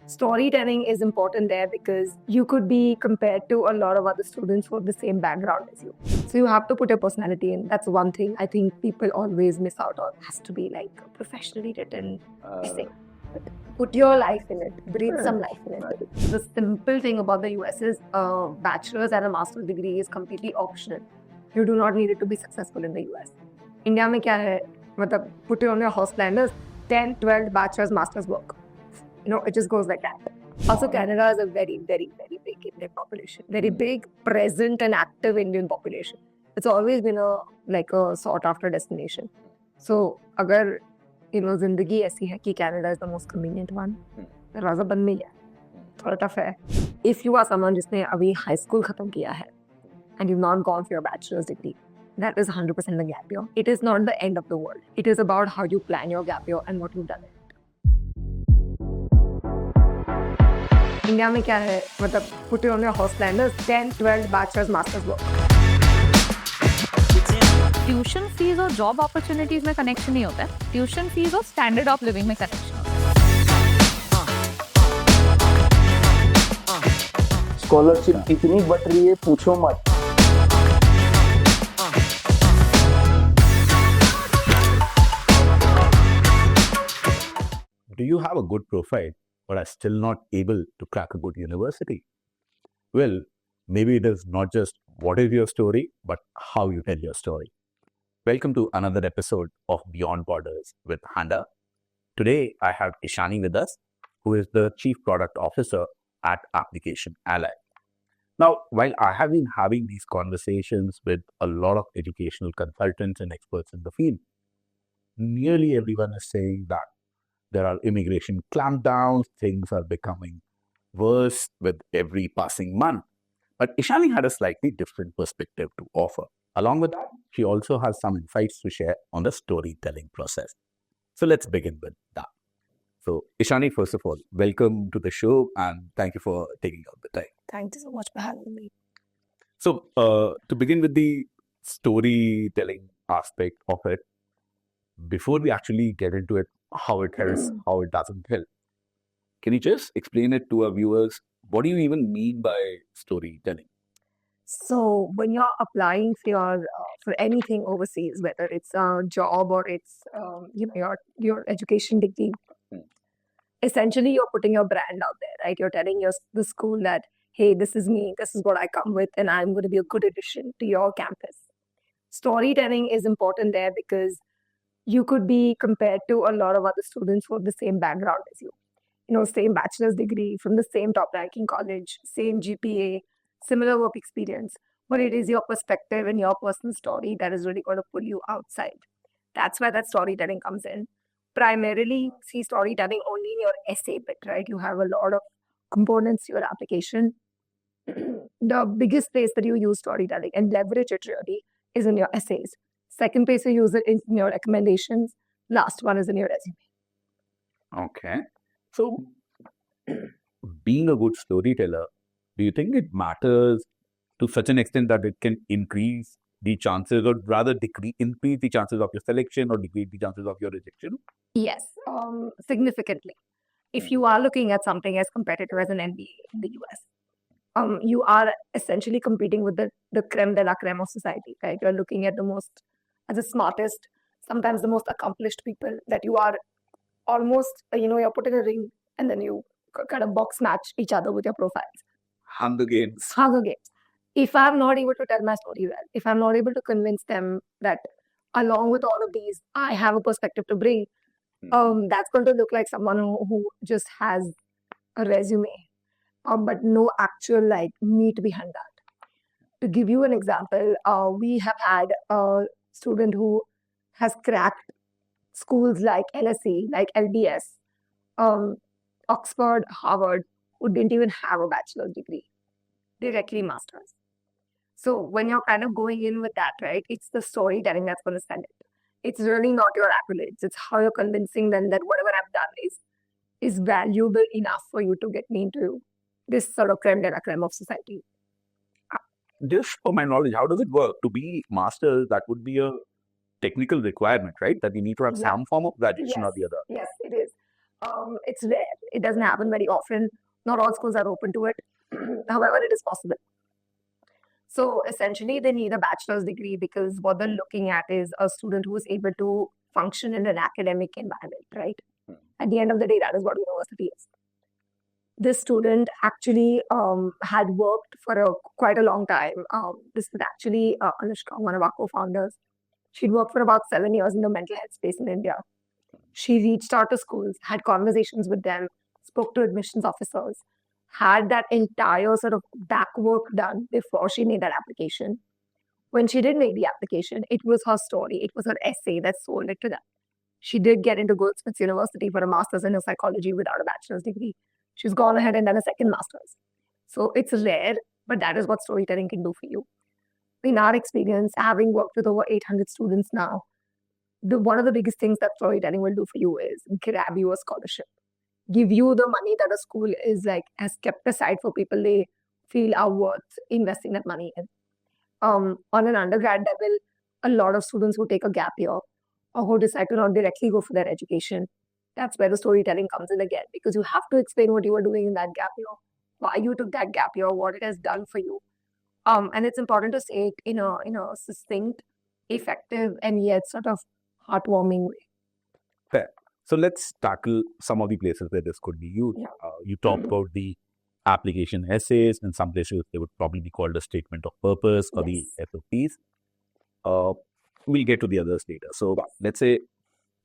Storytelling is important there because you could be compared to a lot of other students who have the same background as you. So you have to put your personality in. That's one thing I think people always miss out on. It has to be like a professionally written essay. Put your life in it. Breathe some life in it. The simple thing about the US is a bachelor's and a master's degree is completely optional. You do not need it to be successful in the US. India में क्या है? मतलब put it on your house planners. 10, 12 bachelor's, master's work. It just goes like that. Also, Canada is a very, very, very big Indian population. Very big, present and active Indian population. It's always been a sought after destination. So, अगर जिंदगी ऐसी है कि Canada is the most convenient one, दरवाजा बंद में ही है, थोड़ा tough है. If you are someone जिसने अभी high school खत्म किया है and you've not gone for your bachelor's degree, that is 100% the gap year. It is not the end of the world. It is about how you plan your gap year and what you've done. India में क्या है? मतलब put it on your house planners. 10, 12 bachelor's, master's work. Tuition fees और job opportunities में connection नहीं होता है. Tuition fees और स्टैंडर्ड ऑफ लिविंग में कनेक्शन होता है. स्कॉलरशिप इतनी बढ़ रही है, पूछो मत. Do you have a good profile but are still not able to crack a good university? Well, maybe it is not just what is your story, but how you tell your story. Welcome to another episode of Beyond Borders with Handa. Today, I have Ishani with us, who is the Chief Product Officer at Application Ally. Now, while I have been having these conversations with a lot of educational consultants and experts in the field, nearly everyone is saying that there are immigration clampdowns, things are becoming worse with every passing month. But Ishani had a slightly different perspective to offer. Along with that, she also has some insights to share on the storytelling process. So let's begin with that. So Ishani, first of all, welcome to the show and thank you for taking out the time. Thank you so much for having me. So to begin with the storytelling aspect of it, before we actually get into it, how it helps, how it doesn't help, can you just explain it to our viewers? What do you even mean by storytelling? So when you're applying for anything overseas, whether it's a job or it's your education degree, essentially you're putting your brand out there, right? You're telling the school that, hey, this is me, this is what I come with, and I'm going to be a good addition to your campus. Storytelling is important there because you could be compared to a lot of other students who have the same background as you. Same bachelor's degree from the same top ranking college, same GPA, similar work experience. But it is your perspective and your personal story that is really going to pull you outside. That's where that storytelling comes in. Primarily, see storytelling only in your essay bit, right? You have a lot of components to your application. The biggest place that you use storytelling and leverage it really is in your essays. Second place you use it is in your recommendations. Last one is in your resume. Okay. So, being a good storyteller, do you think it matters to such an extent that it can increase the chances or rather increase the chances of your selection or decrease the chances of your rejection? Yes, significantly. If you are looking at something as competitive as an MBA in the US, you are essentially competing with the creme de la creme of society, right? You're looking at the smartest, sometimes the most accomplished people that you are almost, you're put in a ring and then you kind of box match each other with your profiles. Hunger Games. Hunger Games. If I'm not able to tell my story well, if I'm not able to convince them that along with all of these, I have a perspective to bring, that's going to look like someone who just has a resume, but no actual meat behind that. To give you an example, we have had a student who has cracked schools like LSE, like LBS, Oxford, Harvard, who didn't even have a bachelor's degree, directly master's. So when you're kind of going in with that, right, it's the storytelling that's going to sell it. It's really not your accolades. It's how you're convincing them that whatever I've done is valuable enough for you to get me into this sort of creme de la creme of society. Just for my knowledge, how does it work? To be masters, that would be a technical requirement, right? That you need to have some form of graduation or the other. Yes, it is. It's rare. It doesn't happen very often. Not all schools are open to it. However, it is possible. So essentially, they need a bachelor's degree because what they're looking at is a student who is able to function in an academic environment, right? At the end of the day, that is what university is. This student actually had worked for quite a long time. This is actually Anushka, one of our co-founders. She'd worked for about 7 years in the mental health space in India. She reached out to schools, had conversations with them, spoke to admissions officers, had that entire sort of back work done before she made that application. When she did make the application, it was her story, it was her essay that sold it to them. She did get into Goldsmiths University for a master's in psychology without a bachelor's degree. She's gone ahead and done a second master's. So it's rare, but that is what storytelling can do for you. In our experience, having worked with over 800 students now, one of the biggest things that storytelling will do for you is grab you a scholarship, give you the money that a school is like has kept aside for people they feel are worth investing that money in. On an undergrad level, a lot of students who take a gap year or who decide to not directly go for their education, that's where the storytelling comes in again, because you have to explain what you were doing in that gap year, why you took that gap year, what it has done for you. And it's important to say it in a succinct, effective, and yet sort of heartwarming way. Fair. So let's tackle some of the places where this could be used. Yeah. You talked about the application essays. In some places, they would probably be called a statement of purpose or Yes. the SOPs. We'll get to the others later. So let's say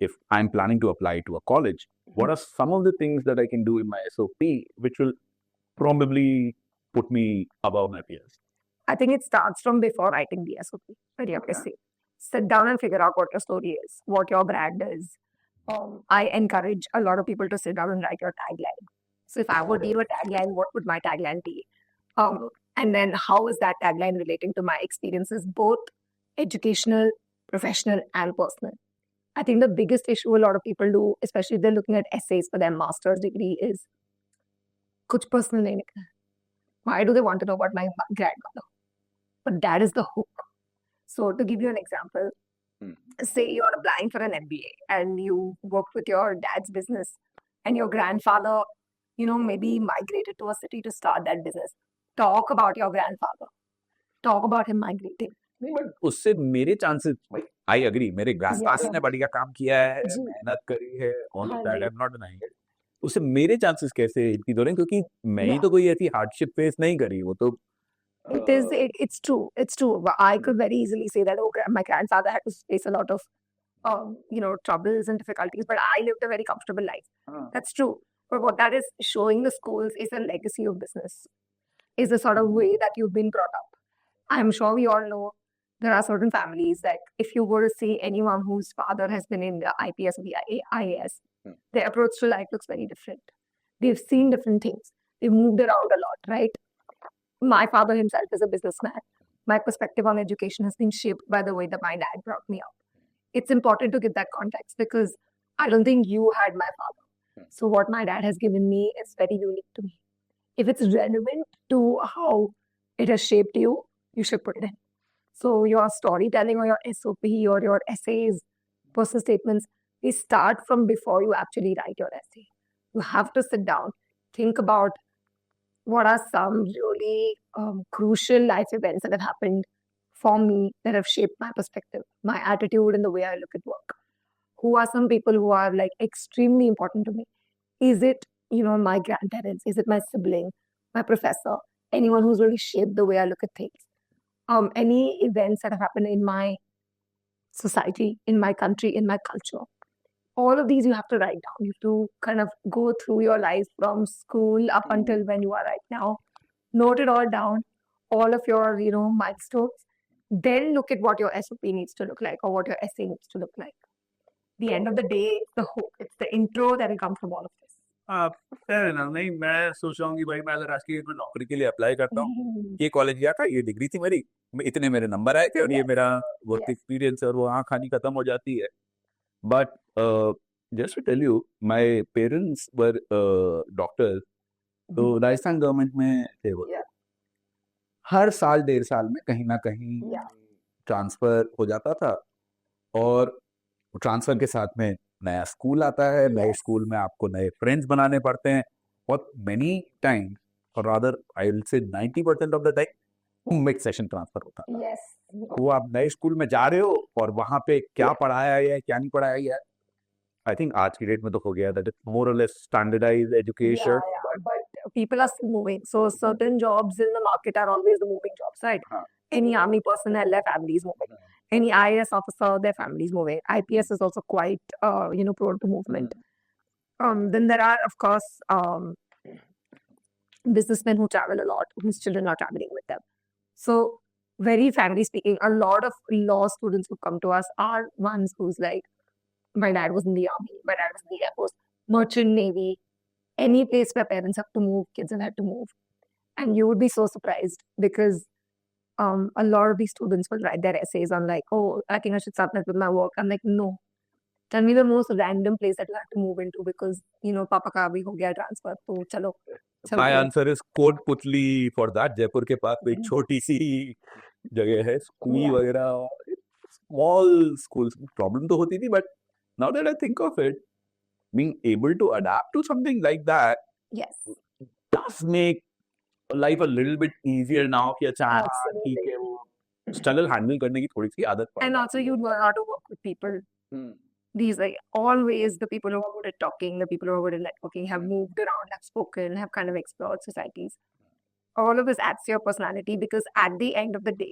if I'm planning to apply to a college, what are some of the things that I can do in my SOP which will probably put me above my peers? I think it starts from before writing the SOP, or your essay. Sit down and figure out what your story is, what your brand is. I encourage a lot of people to sit down and write your tagline. So if I would give a tagline, what would my tagline be? And then how is that tagline relating to my experiences, both educational, professional, and personal? I think the biggest issue a lot of people do, especially if they're looking at essays for their master's degree, is kuch personal nahi likhna hai. Why do they want to know about my grandmother? But that is the hook. So to give you an example, say you're applying for an MBA and you worked with your dad's business and your grandfather, maybe migrated to a city to start that business. Talk about your grandfather. Talk about him migrating. नहीं but उससे मेरे chances I agree मेरे grandfather Yeah. ने बढ़िया काम किया है जी। मेहनत करी है ऑन हाँ दैट जी। I am not denying it उससे मेरे चांसेस कैसे इंक्रीज हो रहे हैं क्योंकि मैं ही Yeah. तो कोई ऐसी हार्डशिप फेस नहीं करी वो तो It's true. It's true. But I could very easily say that, my grandfather had to face a lot of, troubles and difficulties, but I lived a very comfortable life. That's true. But what that is showing the schools is a legacy of business, is the sort of way that you've been brought up. I'm sure we all know there are certain families that if you were to see anyone whose father has been in the IPS or the IAS, their approach to life looks very different. They've seen different things. They've moved around a lot, right? My father himself is a businessman. My perspective on education has been shaped by the way that my dad brought me up. It's important to give that context because I don't think you had my father. So what my dad has given me is very unique to me. If it's relevant to how it has shaped you, you should put it in. So your storytelling or your SOP or your essays, personal statements, they start from before you actually write your essay. You have to sit down, think about what are some really crucial life events that have happened for me that have shaped my perspective, my attitude, and the way I look at work. Who are some people who are like extremely important to me? Is it, my grandparents? Is it my sibling, my professor, anyone who's really shaped the way I look at things? Any events that have happened in my society, in my country, in my culture. All of these you have to write down. You have to kind of go through your life from school up until when you are right now. Note it all down, all of your, milestones. Then look at what your SOP needs to look like or what your essay needs to look like. The end of the day, it's the hook. It's the intro that will come from all of this. fair enough. नहीं मैं सोच रहा हूँ कि भाई मैं अगर आज की कोई नौकरी के लिए अप्लाई करता हूँ ये कॉलेज गया था ये डिग्री थी मेरी इतने मेरे नंबर आए थे और ये मेरा वर्क एक्सपीरियंस है और वो वहाँ कहानी खत्म हो जाती है but just to tell you my parents were doctors तो राजस्थान गवर्नमेंट में थे वो हर साल 1.5 साल में कहीं ना कहीं ट्रांसफर हो जाता था और ट्रांसफर के साथ में नया स्कूल आता है, नए स्कूल में आपको नए फ्रेंड्स बनाने पड़ते हैं, और मेनी टाइम्स, और rather I will say 90% of the time mid session transfer होता है। Yes. वो आप नए स्कूल में जा रहे हो और वहां पे क्या पढ़ाया है क्या नहीं पढ़ाया है, आई थिंक आज की डेट में तो हो गया दैट इज मोर और less standardised education. But people are still moving. So certain jobs in the market are always the moving jobs, right? Huh. Any army personnel, their family is moving. Any IAS officer, their family is moving. IPS is also quite, prone to movement. Then there are, of course, businessmen who travel a lot, whose children are traveling with them. So, very frankly speaking, a lot of law students who come to us are ones who's like, my dad was in the army, my dad was in the Air Force, merchant navy, any place where parents have to move, kids have had to move. And you would be so surprised because a lot of these students will write their essays on like, oh, I think I should start that with my work. I'm like, no. Tell me the most random place that you have to move into because, Papa ka abhi ho gaya transfer. So, chalo. My answer is Kotputli for that. Jaipur के पास एक छोटी सी जगह है, school वगैरह, small schools. Problem तो होती थी, but now that I think of it, being able to adapt to something like that does make life a little bit easier now कि अच्छा ठीक है, वो स्ट्रगल हैंडल करने की थोड़ी सी आदत पड़ And also you learn how to work with people. These are always the people who are good at talking, the people who are good at networking, have moved around, have spoken, have kind of explored societies. All of this adds to your personality because at the end of the day,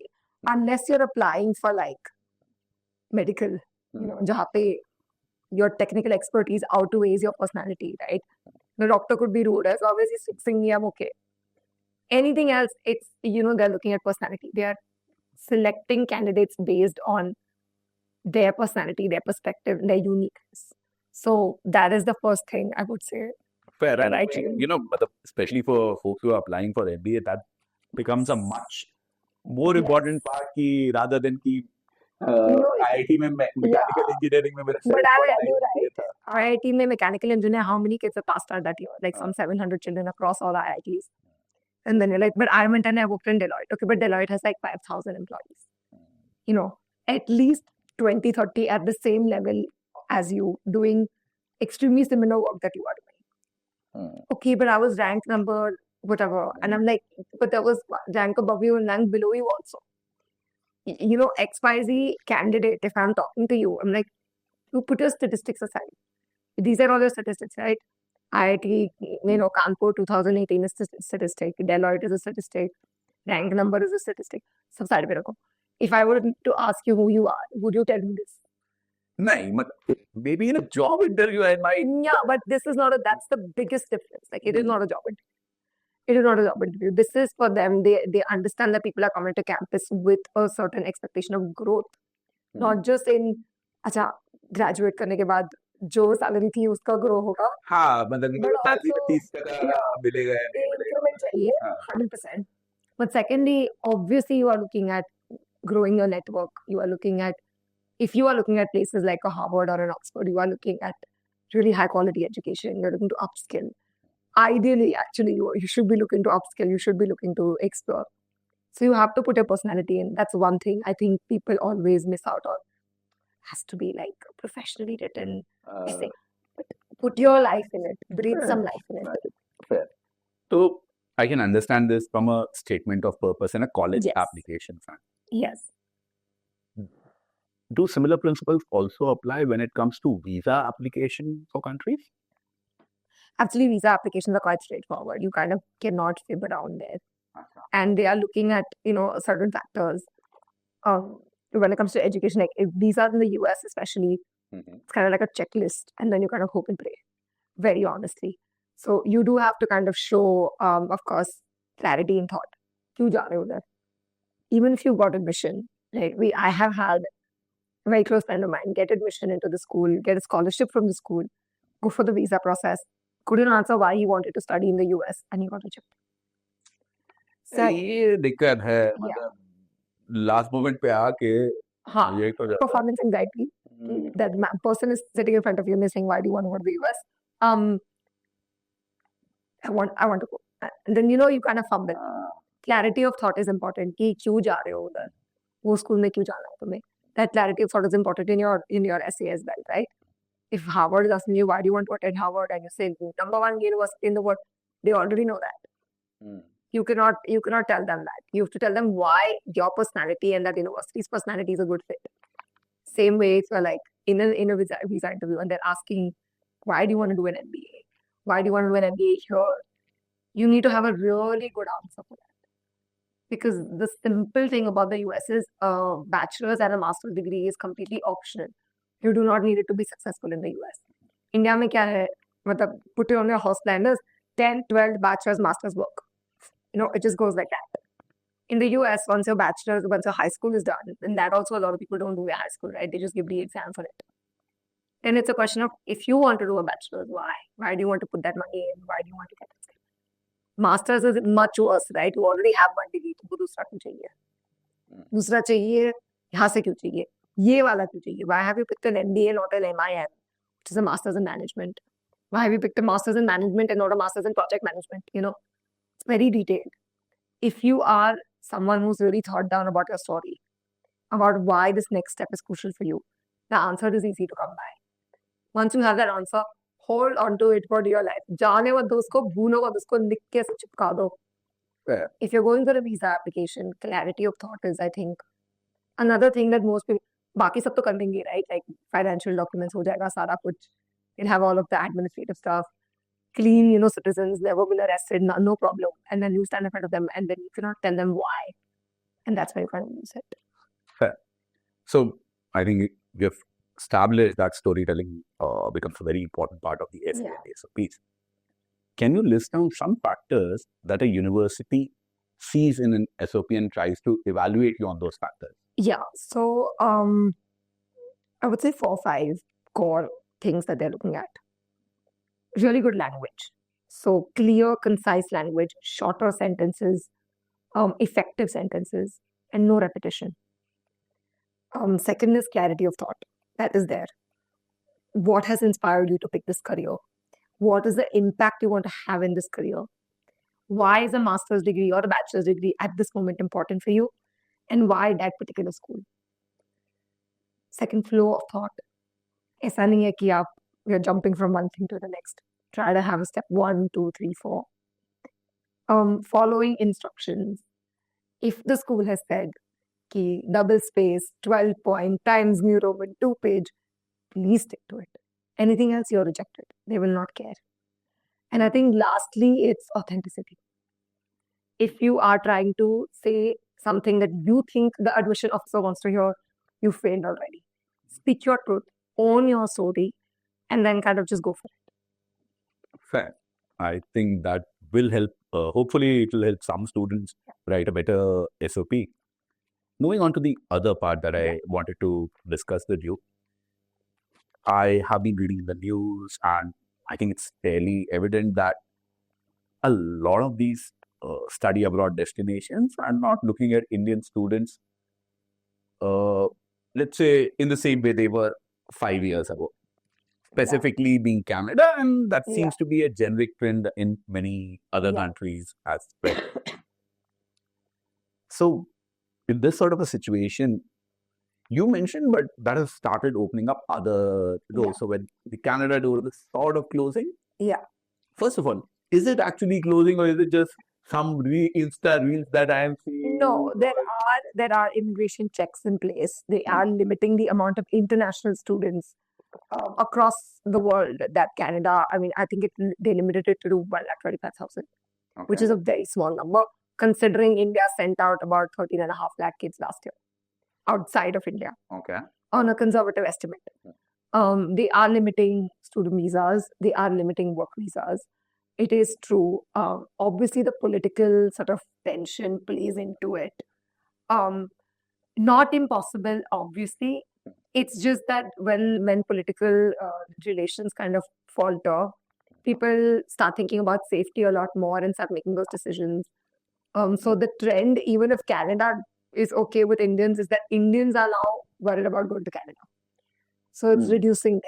unless you're applying for like medical, jahan pe your technical expertise outweighs your personality, right? The doctor could be rude, as long as he's fixing me, I'm okay. Anything else, it's, they're looking at personality. They are selecting candidates based on their personality, their perspective, their uniqueness. So that is the first thing I would say. fair, and Right. especially for folks who are applying for MBA, that becomes a much more important part ki rather than ki IIT में mechanical engineering में मेरा But IIT में mechanical engineer, how many kids have passed out that year? Like some 700 children across all IITs. And then you're like, but I went and I worked in Deloitte. Okay, but Deloitte has like 5,000 employees. At least 20, 30 at the same level as you, doing extremely similar work that you are doing. Okay, but I was ranked number whatever. And I'm like, but there was rank above you and rank below you also. XYZ candidate, if I'm talking to you, I'm like, you put your statistics aside. These are all your statistics, right? IIT, Kanpur 2018 is a statistic. Deloitte is a statistic. Rank number is a statistic. Sab side pe rakho. If I were to ask you who you are, would you tell me this? No, maybe in a job interview I might. Yeah, but this is not that's the biggest difference. Like, it is not a job interview. It is not a job interview. This is for them. They understand that people are coming to campus with a certain expectation of growth. Not just in, अच्छा, graduate करने के बाद जो salary थी उसका grow होगा. हाँ, मतलब 30% मिलेगा या नहीं मिलेगा. Increment चाहिए, 100%. But secondly, obviously you are looking at growing your network. You are looking at, if you are looking at places like a Harvard or an Oxford, you are looking at really high quality education. You're looking to upskill. Ideally, actually, you should be looking to upskill. You should be looking to explore. So you have to put your personality in. That's one thing I think people always miss out on. Has to be like professionally written. Essay. But put your life in it. Breathe some life in it. Fair. So I can understand this from a statement of purpose in a college Yes. application front. Yes. Do similar principles also apply when it comes to visa application for countries? Actually, visa applications are quite straightforward. You kind of cannot fib around there. And they are looking at, certain factors. When it comes to education, like if visas in the US especially, it's kind of like a checklist, and then you kind of hope and pray, very honestly. So you do have to kind of show, of course, clarity in thought. Kyun ja rahe ho udhar? Even if you got admission, like I have had a very close friend of mine get admission into the school, get a scholarship from the school, go for the visa process, couldn't answer why he wanted to study in the US, and he got rejected. So, ये दिक्कत है, मतलब last moment पे आके हाँ, ये तो performance anxiety. That person is sitting in front of you and they're saying, why do you want to go to the US? I want to go. And then, you kind of fumble. Clarity of thought is important. कि क्यों जा रहे हो उधर? वो school में क्यों जाना है तुम्हें? That clarity of thought is important in your essay as well, right? If Harvard is asking you, why do you want to attend Harvard? And you say, number one university in the world, they already know that. You cannot tell them that. You have to tell them why your personality and that university's personality is a good fit. Same way, if you're like in a visa interview and they're asking, why do you want to do an MBA? Why do you want to do an MBA here? You need to have a really good answer for that. Because the simple thing about the US is a bachelor's and a master's degree is completely optional. You do not need it to be successful in the US. India में क्या है? मतलब put it on your horse blinders, 10, 12 bachelor's, master's work. It just goes like that. In the US, once your high school is done, and that also a lot of people don't do high school, right? They just give the exam for it. Then it's a question of, if you want to do a bachelor's, why? Why do you want to put that money in? Why do you want to get that skill? Master's is much worse, right? You already have one degree, तुमको दूसरा क्यों चाहिए? दूसरा चाहिए, यहाँ से क्यों चाहिए? ये वाला क्यों चाहिए? Why have you picked an MBA, not an MIM, which is a master's in management? Why have you picked a master's in management and not a master's in project management? It's very detailed. If you are someone who's really thought down about your story, about why this next step is crucial for you, the answer is easy to come by. Once you have that answer, hold on to it for your life. जाने मत दो उसको, भूनो मत उसको, लिख के चिपका दो. If you're going for a visa application, clarity of thought is, I think, another thing that most people, बाकी सब तो कर देंगे, right? Like financial documents हो जाएगा सारा कुछ. You'll have all of the administrative stuff. Clean, citizens, never been arrested, no problem. And then you stand in front of them and then you cannot tell them why. And that's why you can't use it. Fair. So I think we have established that storytelling becomes a very important part of the essay and the SOPs. Can you list down some factors that a university sees in an SOP and tries to evaluate you on those factors? Yeah. So I would say 4 or 5 core things that they're looking at. Really good language. So clear, concise language, shorter sentences, effective sentences, and no repetition. Second is clarity of thought. That is there. What has inspired you to pick this career? What is the impact you want to have in this career? Why is a master's degree or a bachelor's degree at this moment important for you? And why that particular school? Second, flow of thought. ऐसा नहीं है कि you're jumping from one thing to the next. Try to have a step 1, 2, 3, 4. Following instructions. If the school has said कि double space, 12 point, Times New Roman, 2 page, please stick to it. Anything else, you're rejected. They will not care. And I think lastly, it's authenticity. If you are trying to say something that you think the admission officer wants to hear, you failed already. Speak your truth, own your story, and then kind of just go for it. Fair. I think that will help. Hopefully, it will help some students write a better SOP. Moving on to the other part that I wanted to discuss with you. I have been reading the news, and I think it's fairly evident that a lot of these study abroad destinations are not looking at Indian students, let's say, in the same way they were 5 years ago. Specifically being Canada, and that seems to be a generic trend in many other countries as well. So, in this sort of a situation, you mentioned, but that has started opening up other doors. So, when the Canada door is sort of closing, first of all, is it actually closing, or is it just some Insta reels that I am seeing? No, there are immigration checks in place. They are limiting the amount of international students across the world that Canada, I think they limited it to 125,000, which is a very small number, considering India sent out about 13.5 lakh kids last year outside of India. Okay. On a conservative estimate. They are limiting student visas. They are limiting work visas. It is true. Obviously, the political sort of tension plays into it. Not impossible, obviously. It's just that when political relations kind of falter, people start thinking about safety a lot more and start making those decisions. So the trend, even if Canada is okay with Indians, is that Indians are now worried about going to Canada. So it's reducing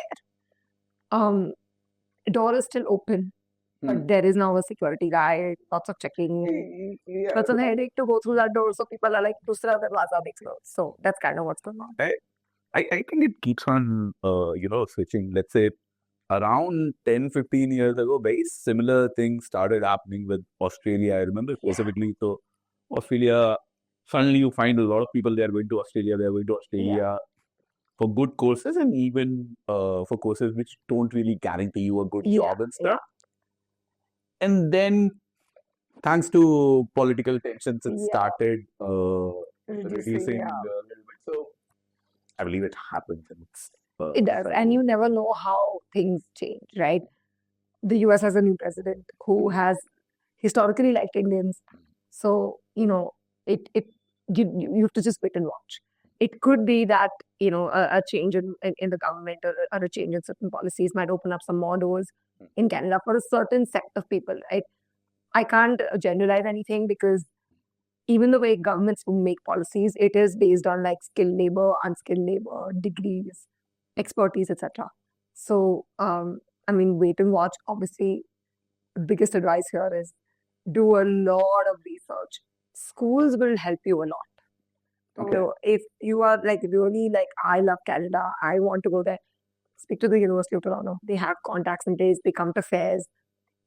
there. Door is still open, but there is now a security guy, lots of checking. It's a headache to go through that door, so people are like, dusra darwaza dekh lo. So that's kind of what's going on. I think it keeps on, switching. Let's say around 10, 15 years ago, very similar things started happening with Australia. I remember specifically, so Australia, suddenly you find a lot of people, they are going to Australia, for good courses and even for courses which don't really guarantee you a good job and stuff. And then, thanks to political tensions, it started reducing a little bit. So, I believe it happens. And It does, and you never know how things change, right? The US has a new president who has historically liked Indians, so you have to just wait and watch. It could be that a change in the government or a change in certain policies might open up some more doors in Canada for a certain set of people, right? I can't generalize anything because even the way governments make policies, it is based on like skilled labor, unskilled labor, degrees, expertise, etc. So, wait and watch. Obviously, the biggest advice here is do a lot of research. Schools will help you a lot. Okay. So, if you are like really like, I love Canada, I want to go there, speak to the University of Toronto. They have contacts in place, they come to fairs,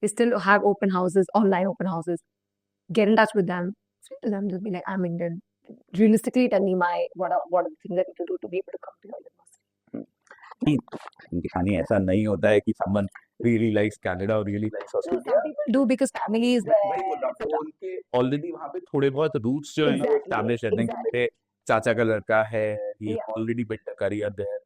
they still have open houses, online open houses. Get in touch with them, speak to them, just be like, I'm Indian. Realistically, tell me what are the things I need to do to be able to come to your university. यानी ऐसा नहीं होता है कि someone really likes Canada or really likes So Australia. some people do because family is there. etc. उनके already वहाँ पे थोड़े बहुत रूट्स जो है Exactly, एस्टैब्लिश रहते हैं कि exactly. मेरे चाचा का लड़का है ही Yeah. Already built a career there.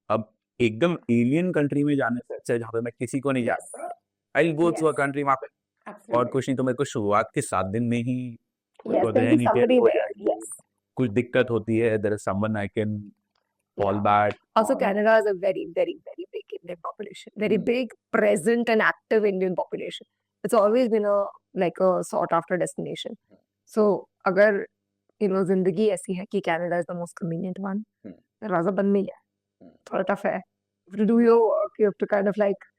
अब एकदम एलियन कंट्री में जाने से अच्छा है जहाँ पे मैं किसी को नहीं Yes. जानता, I will go to a Yes. Country वहाँ पे और Absolutely. कुछ नहीं तो मेरे को शुरुआत के 7 दिन में ही Yes, को there'll be रहनी somebody हो there. जाएगी. Yes. कुछ दिक्कत होती है, there is someone I can fall Yeah. back Also, on. Canada is a very, very, very big Indian population. Very big, present and active Indian population. It's always been a sought after destination. So, अगर जिंदगी ऐसी है कि Canada is the most convenient one, राजा बन में ही है. थोड़ा tough है. You have to do your work. You have to kind of like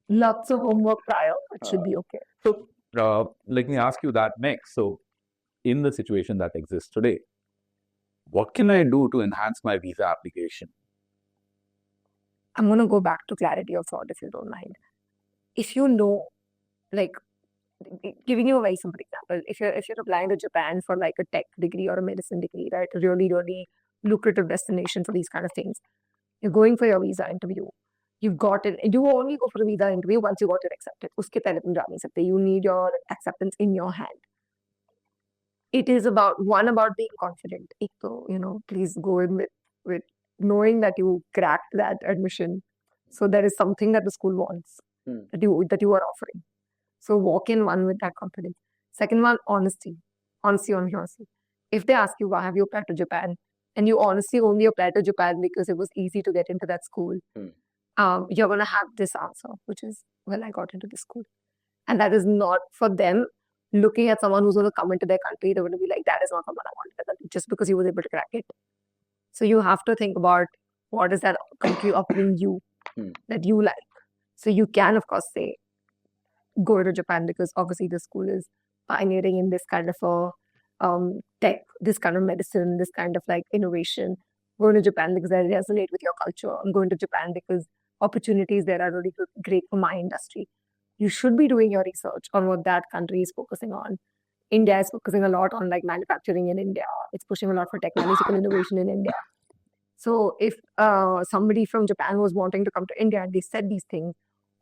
lots of homework prior. It should be okay. So, let me ask you that next. So, in the situation that exists today, what can I do to enhance my visa application? I'm going to go back to clarity of thought if you don't mind. If you know, like, giving you a very simple example, if you're applying to Japan for like a tech degree or a medicine degree, right, a really, really lucrative destination for these kind of things, you're going for your visa interview. You've got it. You only go for a visa interview once you got it accepted. Uske pehle tum ja nahi sakte. You need your acceptance in your hand. It is about being confident. Ek to, please go in with knowing that you cracked that admission. So there is something that the school wants that you are offering. So walk in one with that confidence. Second one, honesty. Honesty. If they ask you, why have you applied to Japan? And you honestly only applied to Japan because it was easy to get into that school. You're going to have this answer, which is, well, I got into this school. And that is not for them looking at someone who's going to come into their country. They're going to be like, that is not someone I wanted, just because he was able to crack it. So you have to think about what is that country offering you that you like. So you can, of course, say, go to Japan because obviously the school is pioneering in this kind of tech, this kind of medicine, this kind of like innovation. Going to Japan because I resonate with your culture. I'm going to Japan because opportunities there are really great for my industry. You should be doing your research on what that country is focusing on. India is focusing a lot on like manufacturing in India. It's pushing a lot for technological innovation in India. So if somebody from Japan was wanting to come to India and they said these things,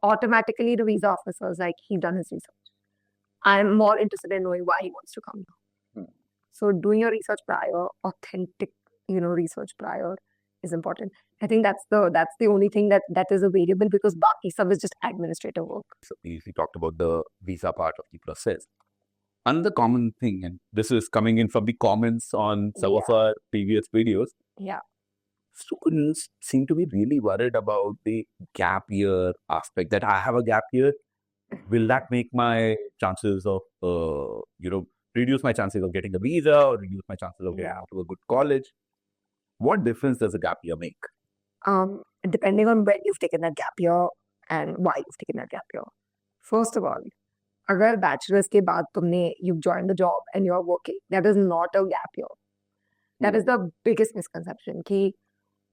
automatically the visa officer is like, he's done his research. I'm more interested in knowing why he wants to come here. So doing your research prior, authentic, research prior is important. I think that's the only thing that is a variable because baki sab is just administrative work. So we talked about the visa part of the process. Another common thing, and this is coming in from the comments on some of our previous videos. Yeah. Students seem to be really worried about the gap year aspect, that I have a gap year. Will that make my chances of, reduce my chances of getting a visa or reduce my chances of getting out of a good college? What difference does a gap year make? Depending on when you've taken that gap year and why you've taken that gap year. First of all, agar bachelor's ke baad you've joined the job and you're working, that is not a gap year. That is the biggest misconception. Ki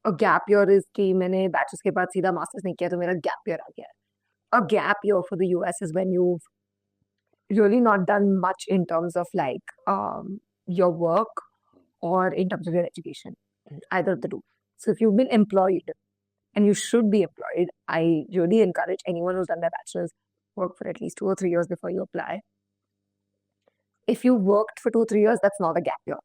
A gap year is कि मैंने bachelor's के बाद सीधा master's नहीं किया तो मेरा gap year आ गया है. A gap year for the US is when you've really not done much in terms of like your work or in terms of your education, either of the two. So if you've been employed, and you should be employed, I really encourage anyone who's done their bachelor's work for at least 2 or 3 years before you apply. If you worked for 2 or 3 years, that's not a gap year.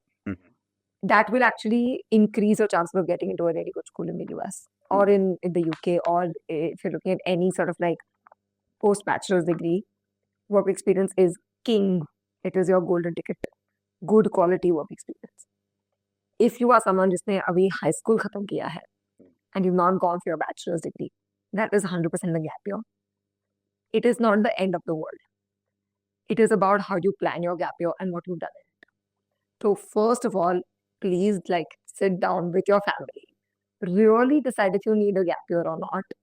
That will actually increase your chances of getting into a really good school in the US or in the UK, or if you're looking at any sort of like post-bachelor's degree, work experience is king. It is your golden ticket. Good quality work experience. If you are someone जिसने अभी high school खत्म किया है and you've not gone for your bachelor's degree, that is 100% a gap year. It is not the end of the world. It is about how you plan your gap year and what you've done in it. So first of all, please like sit down with your family. Really decide if you need a gap year or not.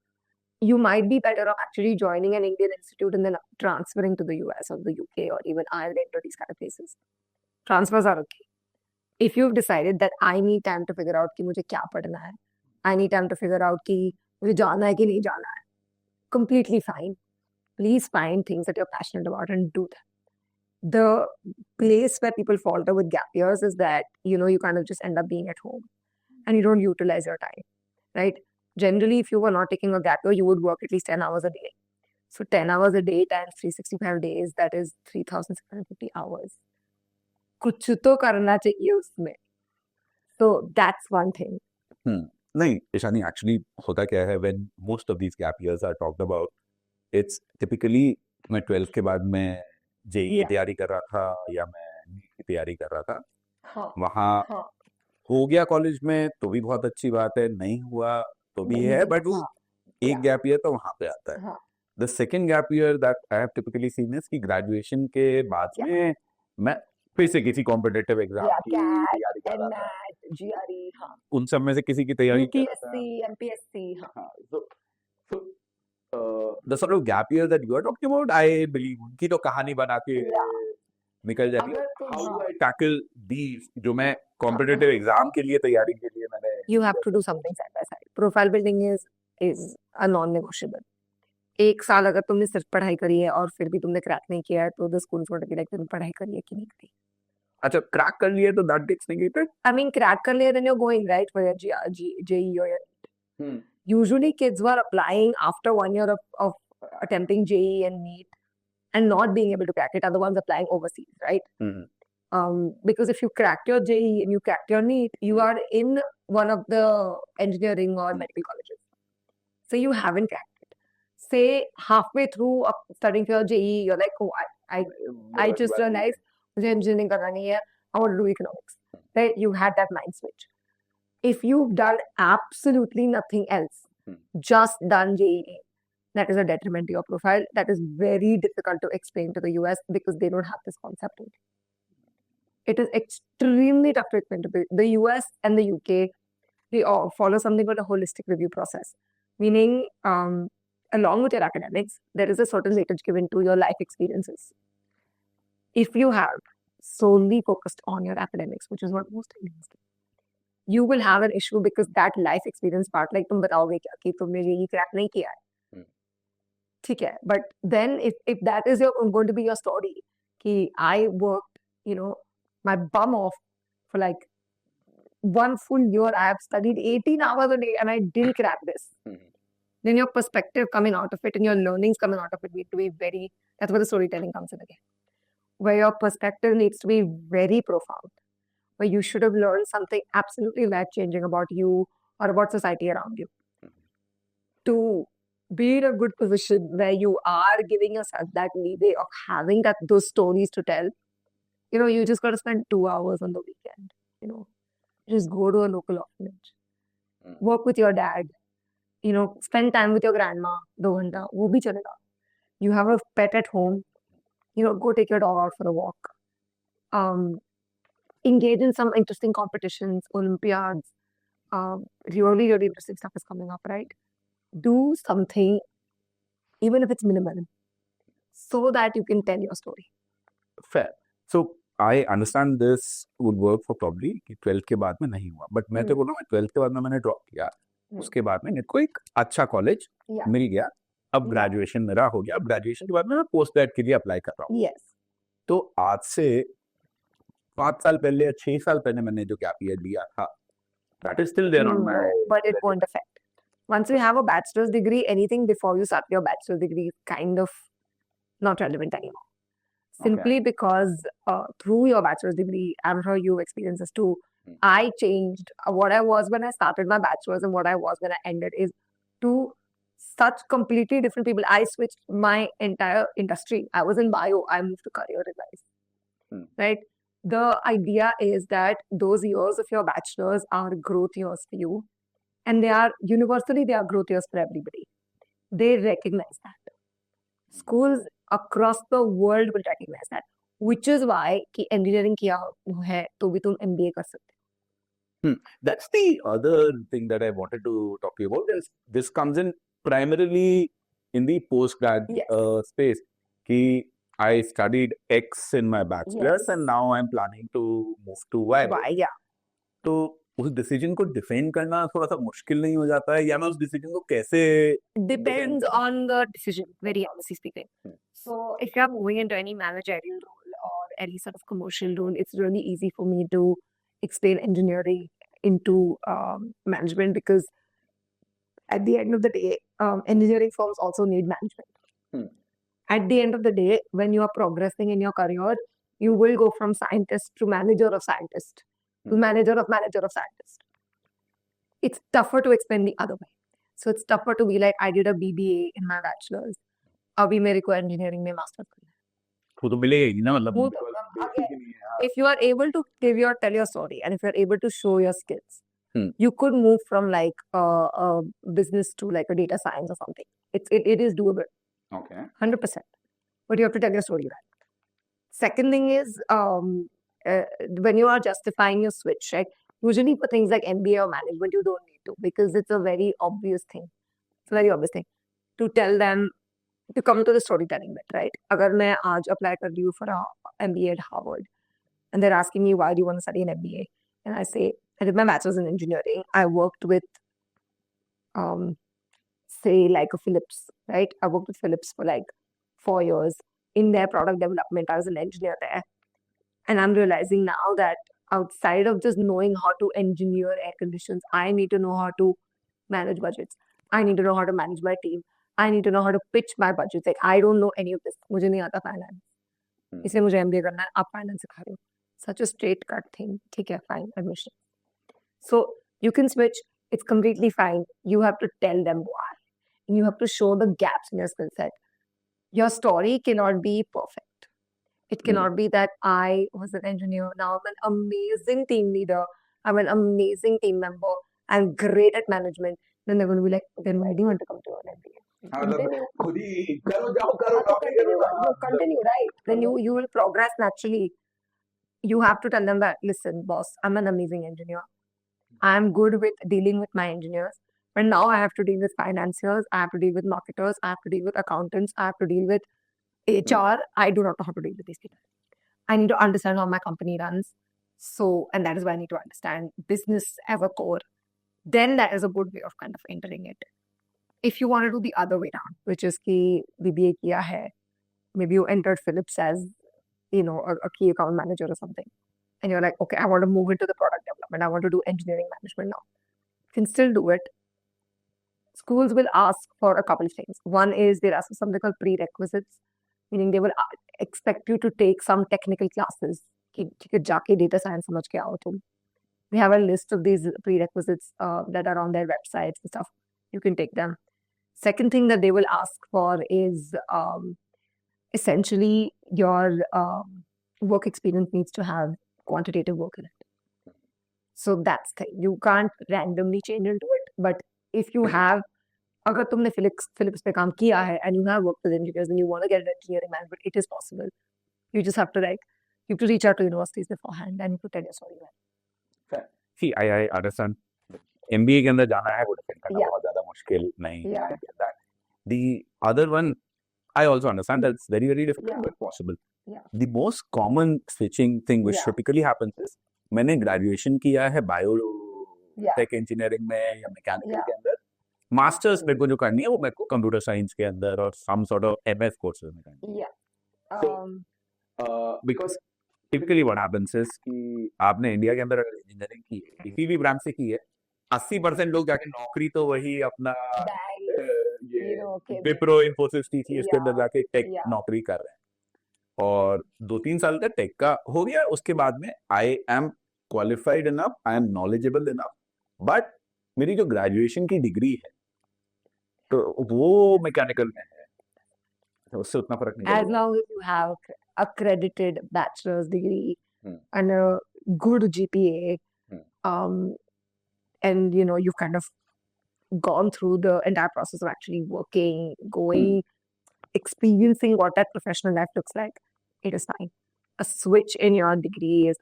You might be better off actually joining an Indian institute and then transferring to the US or the UK or even Ireland or these kind of places. Transfers are okay. If you've decided that I need time to figure out कि मुझे क्या पढ़ना है, I need time to figure out कि मुझे जाना है कि नहीं जाना है, completely fine. Please find things that you're passionate about and do that. The place where people falter with gap years is that, you know, you kind of just end up being at home and you don't utilize your time, right? Generally, if you were not taking a gap year, you would work at least 10 hours a day. So 10 hours a day times 365 days, that is 3,650 hours. कुछ तो करना चाहिए उसमें. So that's one thing. नहीं Ishani, actually होता क्या है, when most of these gap years are talked about, it's typically मैं 12th के बाद मैं जेई की Yeah. तैयारी कर रहा था या मैं नीट की तैयारी कर रहा था, हाँ, वहाँ हाँ. हो गया कॉलेज में तो भी बहुत अच्छी बात है, नहीं हुआ तो भी है, बट वो हाँ, एक Yeah. गैप ईयर तो वहां पे आता है. हाँ. The second gap year that I have typically seen is कि ग्रेजुएशन के बाद Yeah. में मैं फिर से किसी कॉम्पिटिटिव एग्जाम Yeah, की CAT, तैयारी कर रहा था, NMAT, GRE, हाँ. उन सब में से किसी की तैयारी कर रहा था. UPSC, MPSC, हाँ. हाँ, the sort of gap year that you are talking about, I believe उनकी तो कहानी बना के Yeah. निकल जाती है. अगर तुम How do हाँ. I tackle these जो मैं कॉम्पिटिटिव एग्जाम के लिए तैयारी के लिए मैंने You have to do something side by side. Profile building is a non-negotiable. एक साल अगर तुमने सिर्फ पढ़ाई करी है और फिर भी तुमने क्रैक नहीं किया है तो the school is going to be like तुमने पढ़ाई करी है कि नहीं करी. अच्छा क्रैक कर लिए तो that gets negated. I mean, crack कर लिया then you're going right for your JEE or your usually kids who are applying after 1 year of attempting JEE and NEET and not being able to crack it are the ones applying overseas, right? Because if you cracked your JEE and you cracked your NEET, you are in one of the engineering or medical colleges. So you haven't cracked it. Say halfway through studying for your JEE, you're like, oh, I just realized मुझे engineering करना नहीं है, I want to do economics. Right? You had that mind switch. If you've done absolutely nothing else, just done JEE, that is a detriment to your profile. That is very difficult to explain to the US because they don't have this concept. It is extremely tough to explain to the US and the UK. They all follow something called a holistic review process, meaning along with your academics, there is a certain weightage given to your life experiences. If you have solely focused on your academics, which is what most Indians do, you will have an issue because that life experience part, like तुम बताओगे क्या कि तुमने ये crack नहीं किया है, ठीक है? But then if that is going to be your story, कि I worked, you know, my bum off for like 1 full year, I have studied 18 hours a day and I didn't crack this. Then your perspective coming out of it and your learnings coming out of it need to be very, that's where the storytelling comes in again. Where your perspective needs to be very profound. Where you should have learned something absolutely life-changing about you or about society around you. To be in a good position where you are giving yourself that leeway of having those stories to tell, you know, you just got to spend 2 hours on the weekend, you know. Just go to a local orphanage. Work with your dad. You know, spend time with your grandma, 2 घंटा, वो भी चलेगा. You have a pet at home. You know, go take your dog out for a walk. Engage in some interesting competitions, Olympiads. Really, really interesting stuff is coming up, right? Do something, even if it's minimal, so that you can tell your story. Fair. So I understand this would work for probably कि 12th के बाद में नहीं हुआ, but मैं तो बोल रहा हूँ 12th के बाद में मैंने ड्रॉप किया, उसके बाद में मेरे को एक अच्छा कॉलेज Yeah. मिल गया, अब Yeah. ग्रेजुएशन मेरा हो गया, अब ग्रेजुएशन के बाद में मैं पोस्ट ग्रेड के लिए अप्लाई कर रहा हूँ। Yes. तो आज से 5 साल पहले या 6 साल पहले मैंने जो गैप ईयर लिया था, that is still there on my No, but it won't affect. Once you have a bachelor's degree, anything before you start your bachelor's degree is kind of not relevant anymore. Simply because through your bachelor's degree, I'm sure you've experienced this too. I changed what I was when I started my bachelor's and what I was when I ended is two such completely different people. I switched my entire industry. I was in bio. I moved to career advice. Right? The idea is that those years of your bachelor's are growth years for you. And they are universally, they are growth years for everybody. They recognize that. Schools across the world will recognize that. Which is why कि engineering किया है तो भी तुम MBA कर सकते हो. That's the other thing that I wanted to talk to you about. This comes in primarily in the postgrad Yes. space. कि I studied X in my bachelor's Yes. and now I'm planning to move to Y. Why? Yeah. तो उस decision को define करना थोड़ा सा मुश्किल नहीं हो जाता है, या मैं उस डिसीजन को कैसे Depends on the decision, very honestly speaking. So if you're moving into any managerial role or any sort of commercial role, it's really easy for me to explain engineering into management because at the end of the day, engineering firms also need management. At the end of the day, when you are progressing in your career, you will go from scientist to manager of scientist to manager of scientist. It's tougher to explain the other way. So it's tougher to be like, I did a BBA in my bachelor's. अभी मेरे को engineering में master's करना है. वो तो मिलेगा ही ना, मतलब वो तो again, if you are able to tell your story and if you're able to show your skills, you could move from like a business to like a data science or something. It is doable. Okay. 100%. But you have to tell your story right. Second thing is when you are justifying your switch, right? Usually for things like MBA or management, you don't need to because it's a very obvious thing. It's a very obvious thing to tell them to come to the storytelling bit, right? अगर मैं आज apply कर रही हूँ for a MBA at Harvard and they're asking me why do you want to study an MBA, and I say I did my bachelor's in engineering. I worked with say like a Philips, right? I worked with Philips for like 4 years in their product development. I was an engineer there. And I'm realizing now that outside of just knowing how to engineer air conditions, I need to know how to manage budgets. I need to know how to manage my team. I need to know how to pitch my budgets. Like, I don't know any of this. मुझे नहीं आता finance. इसलिए मुझे MBA करना है. आप finance सिखा रहे हो. Such a straight cut thing. ठीक है, fine, admission. So you can switch. It's completely fine. You have to tell them why. And you have to show the gaps in your skill set. Your story cannot be perfect. It cannot be that I was an engineer. Now I'm an amazing team leader. I'm an amazing team member. I'm great at management. Then they're going to be like, then why do you want to come to an MBA? Continue, right? Then you will progress naturally. You have to tell them that, listen, boss, I'm an amazing engineer. I'm good with dealing with my engineers. But now I have to deal with financiers. I have to deal with marketers. I have to deal with accountants. I have to deal with HR. I do not know how to deal with these people. I need to understand how my company runs. So, and that is why I need to understand business as a core. Then that is a good way of kind of entering it. If you want to do the other way around, which is कि BBA किया है, maybe you entered Philips as, you know, a key account manager or something. And you're like, okay, I want to move into the product development. I want to do engineering management now. You can still do it. Schools will ask for a couple of things. One is they'll ask for something called prerequisites, meaning they will expect you to take some technical classes. कि जाके data science समझ के आओ तुम. We have a list of these prerequisites that are on their websites and stuff. You can take them. Second thing that they will ask for is essentially your work experience needs to have quantitative work in it. So that's the thing. You can't randomly change into it. But if you have, अगर तुमने Philips पे काम किया है and you have worked with engineers and you want to get an engineering management, it is possible. You just have to you have to reach out to universities beforehand and you have to tell your story well. See, I understand. MBA के अंदर जाना है वो define करना बहुत ज़्यादा मुश्किल नहीं है. The other one, I also understand that it's very, very difficult, Yeah. but possible. Yeah. The most common switching thing which Yeah. typically happens is मैंने ग्रेजुएशन किया है बायो Yeah. टेक इंजीनियरिंग में या मैकेनिकल Yeah. के अंदर, masters मेरे को जो करनी है वो मेरे को कंप्यूटर साइंस के अंदर और some sort of MS courses में करनी Yeah. So, है because typically what happens is कि आपने इंडिया के अंदर अगर इंजीनियरिंग की है किसी भी ब्रांच से की है 80% लोग जाके नौकरी तो वही अपना विप्रो इन्फोसिस टीसीएस के अंदर जाके टेक Yeah. नौकरी कर रहे हैं और 2-3 साल का टेक का हो गया, उसके बाद में I am qualified enough, I am knowledgeable enough, but मेरी जो ग्रेजुएशन की डिग्री है तो वो मैकेनिकल में है, तो उससे उतना फर्क नहीं As पड़ेगा। long as you have accredited bachelor's degree Hmm. and a good GPA, Hmm. and you've kind of gone through the entire process of actually working, going, experiencing what that professional life looks like, it is fine. A switch in your degree is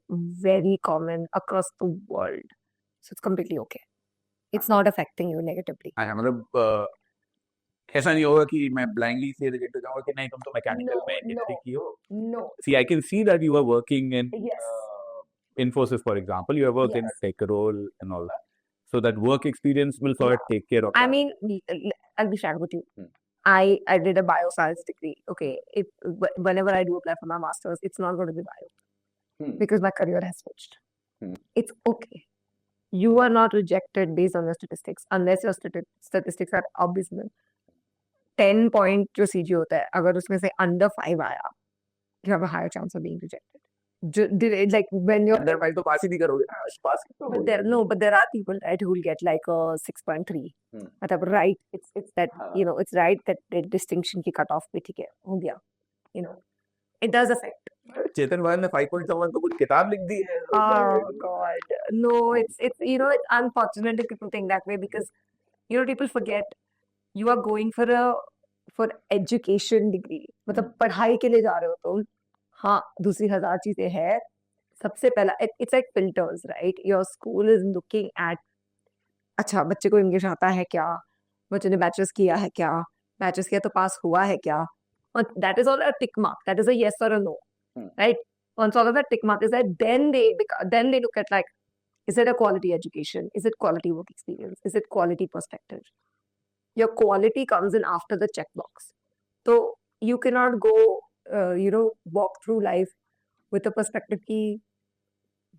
very common across the world. So it's completely okay. It's not affecting you negatively. मतलब ऐसा नहीं होगा कि मैं blindly से reject हो जाऊंगा कि नहीं तुम तो मैकेनिकल No, में इंजीनियरिंग no. की हो। No. See, I can see that you are working in Yes. Infosys, for example. You have worked in a Yes. tech role and all that. So that work experience will sort of take care of I that. mean, I'll be frank with you. Hmm. I did a bioscience degree. Okay. Whenever I do apply for my master's, it's not going to be bio Hmm. because my career has switched. Hmm. It's okay. You are not rejected based on your statistics unless your statistics are abysmal. 10 point जो CG होता है, अगर उसमें से under 5 आया, you have a higher chance of being rejected. Like when you're अंदर file तो पास ही नहीं करोगे ना, पास ही तो होगे। but there are people, right, who will get like a 6.3. Hmm. मतलब right, it's that हाँ। it's right that the distinction की cut off भी ठीक है, हो गया. It does affect. चेतन भाई ने 5.7 तो कुछ किताब लिख दी है। Oh God, no, it's it's unfortunate if people think that way because people forget you are going for education degree. मतलब पढ़ाई के लिए जा रहे हो तुम, हाँ दूसरी 1000 चीजें हैं. सबसे पहला it's like filters, right? Your school is looking at अच्छा बच्चे को इंग्लिश आता है क्या, बच्चे ने बैचलर्स किया है क्या, बैचलर्स किया तो पास हुआ है क्या, और that is all a tick mark, that is a yes or a no, right? Once all of that tick mark is there, then they look at like, is it a quality education, is it quality work experience, is it quality perspective. Your quality comes in after the checkbox. So you cannot go walk through life with a perspective ki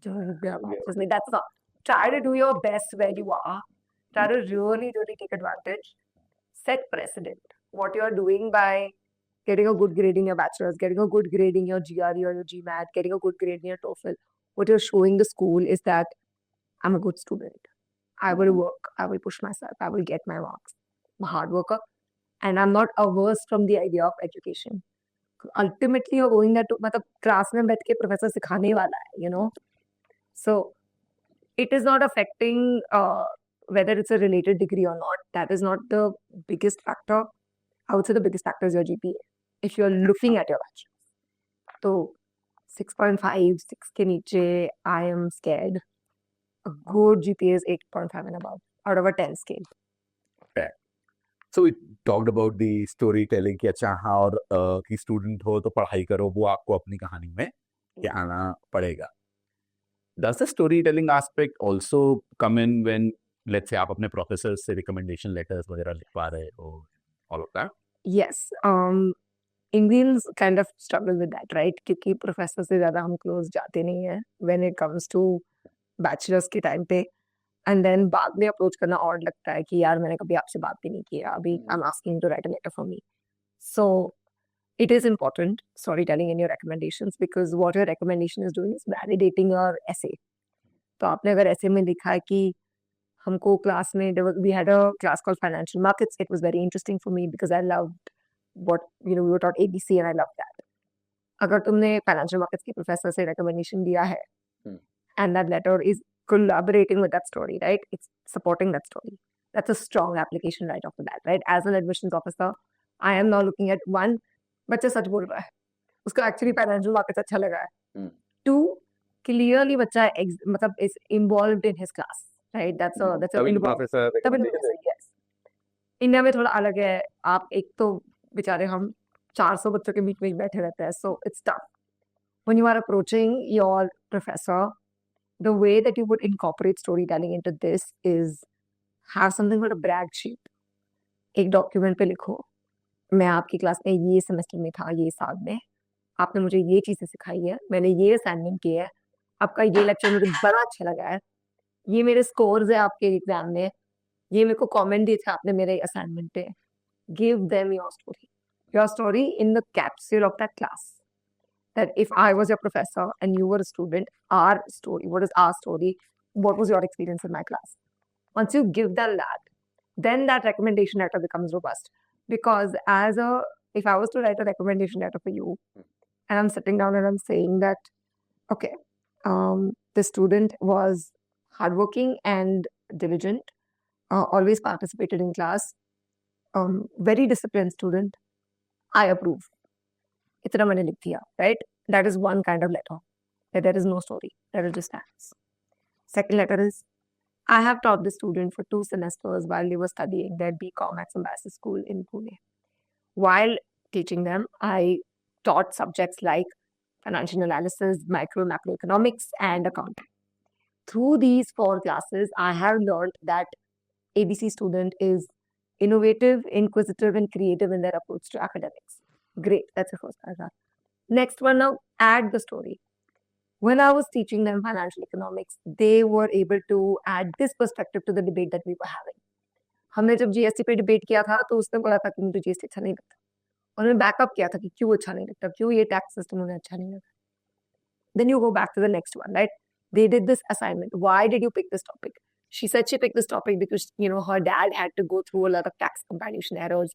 that's not. Try to do your best where you are. Try to really take advantage. Set precedent. What you're doing by getting a good grade in your bachelor's, getting a good grade in your GRE or your GMAT, getting a good grade in your TOEFL, what you're showing the school is that I'm a good student. I will work. I will push myself. I will get my marks. I'm a hard worker. And I'm not averse from the idea of education. Ultimately, you're going there to मतलब class में बैठ के professor सिखाने वाला है, So it is not affecting whether it's a related degree or not. That is not the biggest factor. I would say the biggest factor is your GPA. If you're looking at your bachelor's. So 6.5, 6 के नीचे, I am scared. A good GPA is 8.5 and above out of a 10 scale. So we talked about the storytelling कि अच्छा हाँ और कि student हो तो पढ़ाई करो, वो आपको अपनी कहानी में क्या आना पड़ेगा. Does the storytelling aspect also come in when, let's say, आप अपने professors से recommendation letters वगैरह लिखवा रहे हो, all of that? Yes. Indians kind of struggle with that, right? क्योंकि professor से ज़्यादा हम close जाते नहीं हैं when it comes to bachelor's के time पे. And then बाद में approach करना odd लगता है कि यार मैंने कभी आपसे बात भी नहीं किया, अभी I'm asking you to write a letter for me. So it is important, storytelling in your recommendations, because what your recommendation is doing is validating your essay. तो आपने अगर essay में लिखा है कि हमको class में, we had a class called Financial Markets. It was very interesting for me because I loved what, we were taught ABC and I loved that. अगर तुमने Financial Markets की professor से recommendation दिया है, and that letter is collaborating with that story, right? It's supporting that story. That's a strong application right off the bat, right? As an admissions officer, I am now looking at one, बच्चा सच बोल रहा है, उसको actually financial markets अच्छा लगा है. Two, clearly बच्चा मतलब is involved in his class, right? That's a Tamil professor Tamil professor, yes. India में थोड़ा अलग है. आप एक तो बेचारे हम 400 बच्चों के बीच में ही बैठे रहते हैं, so it's tough. When you are approaching your professor, the way that you would incorporate storytelling into this is have something called a brag sheet. एक डॉक्यूमेंट पे लिखो, मैं आपकी क्लास में ये सेमेस्टर में था, ये साल में आपने मुझे ये चीज़ें सिखाई है, मैंने ये असाइनमेंट किया है, आपका ये लेक्चर मुझे बड़ा अच्छा लगा है, ये मेरे स्कोर्स है आपके एग्जाम में, ये मेरे को कमेंट दिए थे आपने मेरे असाइनमेंट पे. Give them your story in the capsule of that class. That if I was your professor and you were a student, our story, what is our story? What was your experience in my class? Once you give them that, then that recommendation letter becomes robust. Because if I was to write a recommendation letter for you, and I'm sitting down and I'm saying that, okay, the student was hardworking and diligent, always participated in class, very disciplined student, I approve. इतना मैंने लिख दिया, right? That is one kind of letter. That there is no story. That is just facts. Second letter is, I have taught the student for 2 semesters while they were studying their BCom at Symbiosis School in Pune. While teaching them, I taught subjects like financial analysis, micro and macroeconomics, and accounting. Through these 4 classes, I have learned that ABC student is innovative, inquisitive, and creative in their approach to academics. Great, that's the first paragraph. Next one, now add the story. When I was teaching them financial economics, they were able to add this perspective to the debate that we were having. हमने जब GST पे debate किया था तो उसने बोला था कि मुझे जीएसटी अच्छा नहीं लगता, और उन्होंने बैकअप किया था कि क्यों अच्छा नहीं लगता, क्यों ये टैक्स सिस्टम उन्हें अच्छा नहीं लगता. Then you go back to the next one, right? They did this assignment. Why did you pick this topic? She said she picked this topic because, her dad had to go through a lot of tax comparison errors.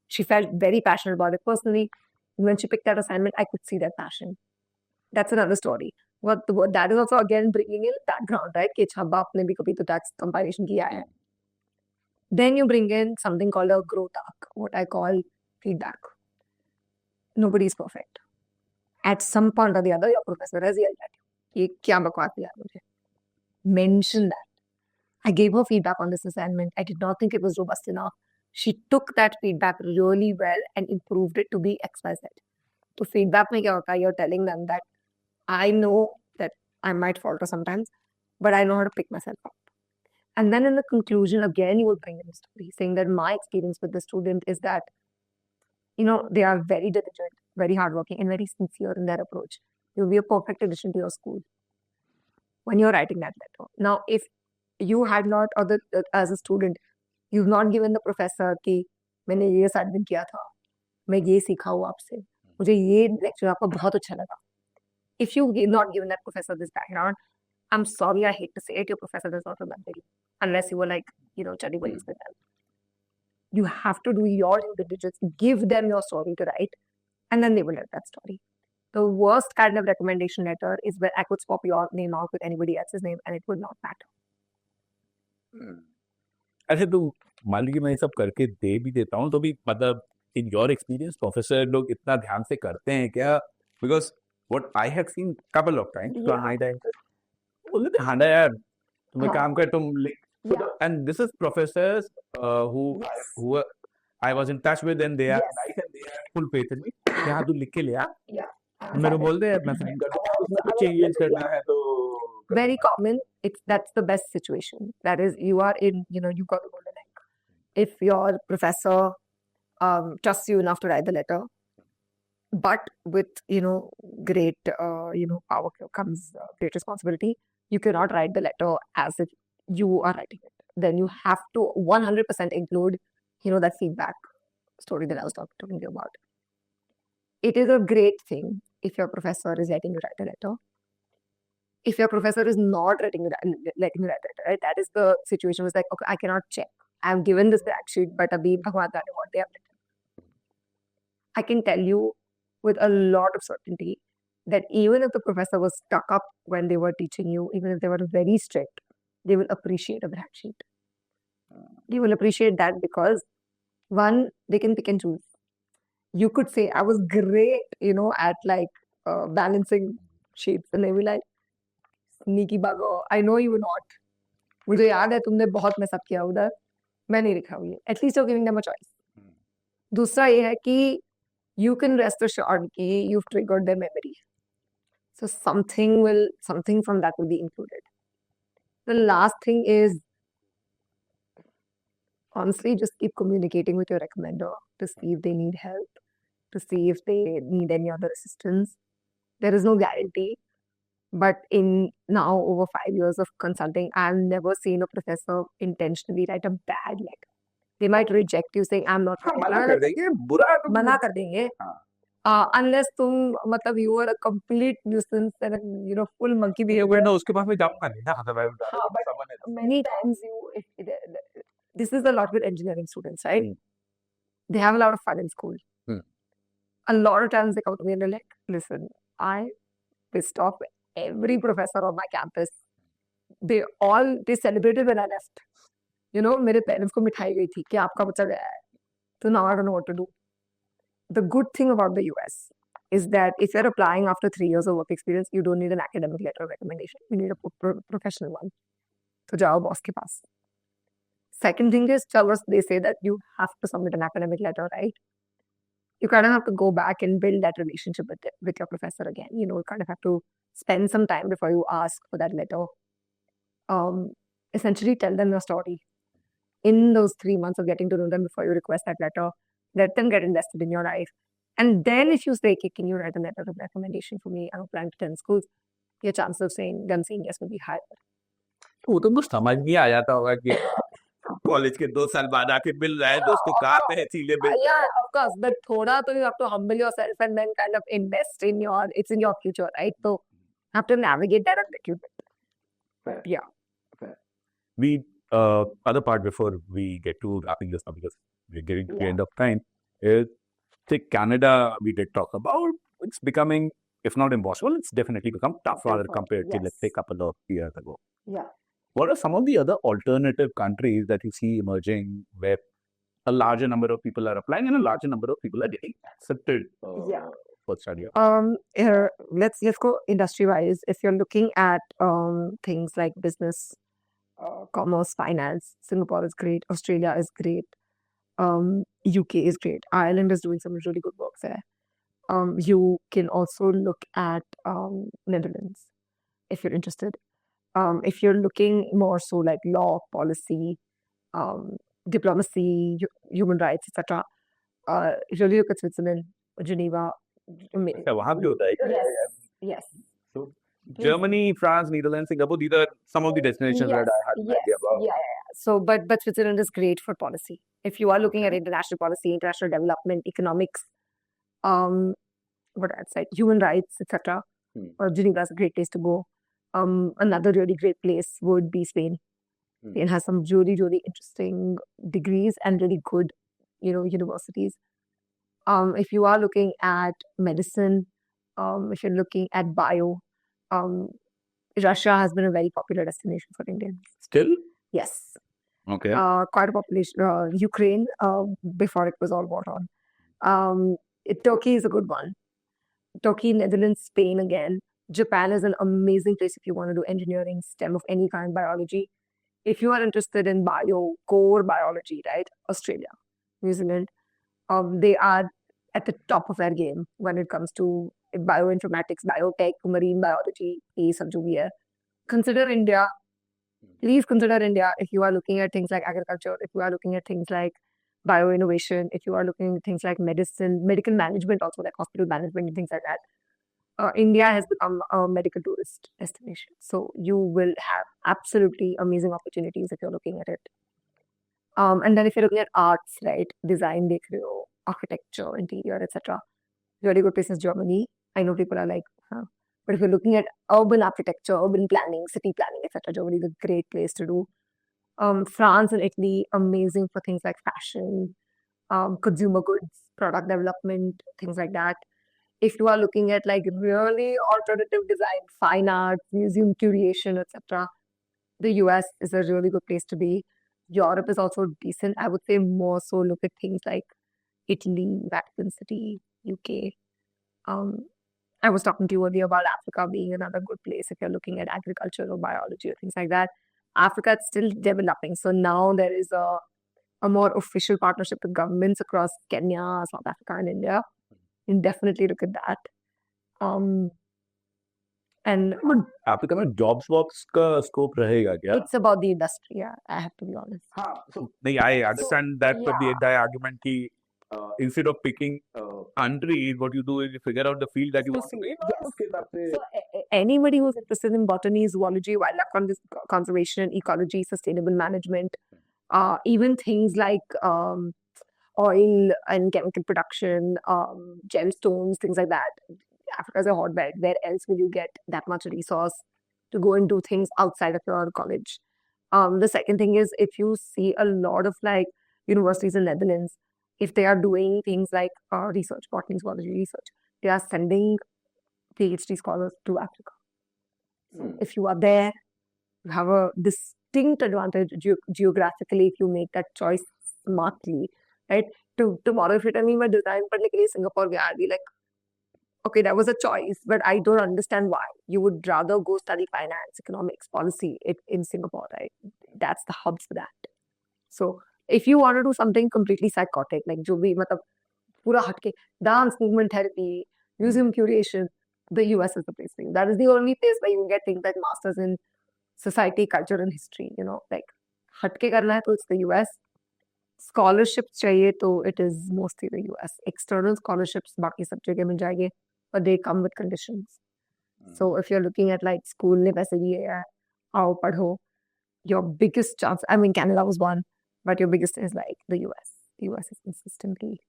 She felt very passionate about it personally. When she picked that assignment, I could see that passion. That's another story. That is also again bringing in background, right? कि अच्छा बाप ने भी कभी तो tax comparison किया है. Then you bring in something called a growth arc, what I call feedback. Nobody is perfect. At some point or the other, your professor has yelled at you. ये क्या बकवास दिया मुझे? Mention that. I gave her feedback on this assignment. I did not think it was robust enough. She took that feedback really well and improved it to be XYZ. So feedback में क्या होता है? You're telling them that I know that I might falter sometimes, but I know how to pick myself up. And then in the conclusion, again, you will bring in a story saying that my experience with the student is that, they are very diligent, very hardworking, and very sincere in their approach. They will be a perfect addition to your school when you're writing that letter. Now, if you had not, or as a student, you've not given the professor कि मैंने ये assignment किया था, मैं ये सीखा हूँ आपसे, मुझे ये lecture आपका बहुत अच्छा लगा. If you not given that professor this background, I'm sorry, I hate to say it, your professor does not remember you unless you were like, study buddies with them. You have to do your due diligence, give them your story to write, and then they will write that story. The worst kind of recommendation letter is where I could swap your name out with anybody else's name and it would not matter. अच्छा, तो मान लीजिए मैं ये सब करके दे भी देता हूँ तो भी मतलब इन योर एक्सपीरियंस प्रोफेसर लोग इतना ध्यान से करते हैं क्या? Because what I have seen couple of times तो हाई टाइम बोलते थे हाँ यार तुम्हें काम कर तुम and this is professors who I was in touch with and they are nice and they are full faith in me कि हाँ तू लिख के ले आ, मेरे बोल दे मैं साइन कर दूंगा, उसमें कुछ चेंजेस करना है तो very common. That's the best situation. That is, you are in, you got the golden egg. If your professor trusts you enough to write the letter, but with, great, power comes great responsibility. You cannot write the letter as if you are writing it. Then you have to 100% include, that feedback story that I was talking to you about. It is a great thing if your professor is letting you write a letter. If your professor is not letting you write a letter, right? That is the situation. Was like, okay, I cannot check. I am given this fact sheet, but abhi bhagwan jaane what they have written. I can tell you with a lot of certainty that even if the professor was stuck up when they were teaching you, even if they were very strict, they will appreciate a fact sheet. They will appreciate that because, one, they can pick and choose. You could say, I was great, at balancing sheets, and they will be like, sneaky bugger, I know you were not. मुझे याद है तुमने बहुत mess up किया उधर, मैं नहीं लिखा हुई है. At least you're giving them a choice. दूसरा ये है कि you can rest assured that you've triggered their memory. So something from that will be included. The last thing is, honestly, just keep communicating with your recommender to see if they need help, to see if they need any other assistance. There is no guarantee, but in now over 5 years of consulting, I've never seen a professor intentionally write a bad letter. They might reject you saying, I'm not हाँ, right. मना कर देंगे बुरा तो मना कर देंगे. हाँ. Unless तुम मतलब you are a complete nuisance and a full monkey behavior. वरना उसके पास मैं जाऊंगा नहीं ना otherwise हाँ, but someone else. many times this is a lot with engineering students, right? They have a lot of fun in school. A lot of times they come to me and they're like, listen, I pissed off every professor on my campus. They celebrated when I left. मेरे parents को मिठाई गई थी कि आपका बच्चा गया है. So now I don't know what to do. The good thing about the US is that if you're applying after 3 years of work experience, you don't need an academic letter of recommendation. You need a professional one. So जाओ boss के पास. Second thing is, they say that you have to submit an academic letter, right? You kind of have to go back and build that relationship with your professor again. You kind of have to spend some time before you ask for that letter. Essentially tell them your story. In those 3 months of getting to know them before you request that letter, let them get invested in your life. And then if you say, okay, can you write a letter of recommendation for me? I'm applying to 10 schools. Your chance of them saying yes will be higher. वो तुमको समझ नहीं आ जाता होगा कि college के 2 साल बाद आके मिल रहा है दोस्तों कहाँ पे है सीले में. Yeah, of course. But thoda to you have to humble yourself and then kind of invest in it's in your future, right? So you have to navigate that a little bit. Fair. Yeah. We other part before we get to wrapping this up, because we're getting to the end of time, is take Canada. We did talk about it's becoming, if not impossible, it's definitely become tougher compared to let's say a couple of years ago. Yeah. What are some of the other alternative countries that you see emerging where a larger number of people are applying and a larger number of people are getting accepted for study? Let's go industry-wise. If you're looking at things like business, commerce, finance, Singapore is great, Australia is great, UK is great, Ireland is doing some really good work there. You can also look at Netherlands if you're interested. If you're looking more so like law, policy, diplomacy, human rights, etc., if you really look at Switzerland, Geneva. वहाँ भी होता है क्या? Yes. So Germany, France, Netherlands, Singapore, these are some of the destinations that I had an idea about. Yeah. So, but Switzerland is great for policy. If you are looking at international policy, international development, economics, human rights, etc., Geneva is a great place to go. Another really great place would be Spain. Spain has some really, really interesting degrees and really good, universities. If you are looking at medicine, if you're looking at bio, Russia has been a very popular destination for Indians. Still? Yes. Okay. Quite a population. Ukraine, before it was all war on. Turkey is a good one. Turkey, Netherlands, Spain again. Japan is an amazing place if you want to do engineering, STEM of any kind, biology. If you are interested in core biology, right? Australia, New Zealand, they are at the top of their game when it comes to bioinformatics, biotech, marine biology, Consider India. Please consider India if you are looking at things like agriculture, if you are looking at things like bioinnovation, if you are looking at things like medicine, medical management, also like hospital management and things like that. India has become a medical tourist destination. So you will have absolutely amazing opportunities if you're looking at it. And then if you're looking at arts, right, design, architecture, interior, etc., really good place is Germany. I know people are like, but if you're looking at urban architecture, urban planning, city planning, etc., Germany is a great place to do. France and Italy, amazing for things like fashion, consumer goods, product development, things like that. If you are looking at like really alternative design, fine art, museum curation, etc., the US is a really good place to be. Europe is also decent. I would say more so look at things like Italy, Vatican City, UK. I was talking to you earlier about Africa being another good place if you're looking at agriculture or biology or things like that. Africa is still developing. So now there is a more official partnership with governments across Kenya, South Africa, and India. you definitely look at that. And Africa में jobs वॉब्स का scope रहेगा क्या? it's about the industry, yeah, I have to be honest. हाँ, so नहीं, I understand that, but the entire argument कि instead of picking countries, what you do is you figure out the field that you want to be in, और उसके हिसाब से So anybody who's interested in botany, zoology, wildlife conservation, ecology, sustainable management, even things like oil and chemical production, gemstones, things like that. Africa is a hotbed. Where else will you get that much resource to go and do things outside of your college? The second thing is, if you see a lot of like universities in Netherlands, if they are doing things like research, botany, zoology research, they are sending PhD scholars to Africa. So if you are there, you have a distinct advantage geographically if you make that choice smartly, right? Tomorrow, if you tell me my design particularly Singapore, I'll be like, okay, that was a choice, but I don't understand why. You would rather go study finance, economics, policy in Singapore, right? That's the hubs for that. So if you want to do something completely psychotic, like जो भी मतलब पूरा हटके dance, movement therapy, museum curation, the US is the place for you. That is the only place where you get things like masters in society, culture, and history. Like हटके करना है तो it's the US. Scholarships चाहिए तो it is mostly the US. External scholarships बाकी सब जगह मिल जाएंगे, but they come with conditions. So if you're looking at like school ने वैसे भी है आओ पढ़ो, your biggest chance, I mean Canada was one, but your biggest is like the US. The US is consistently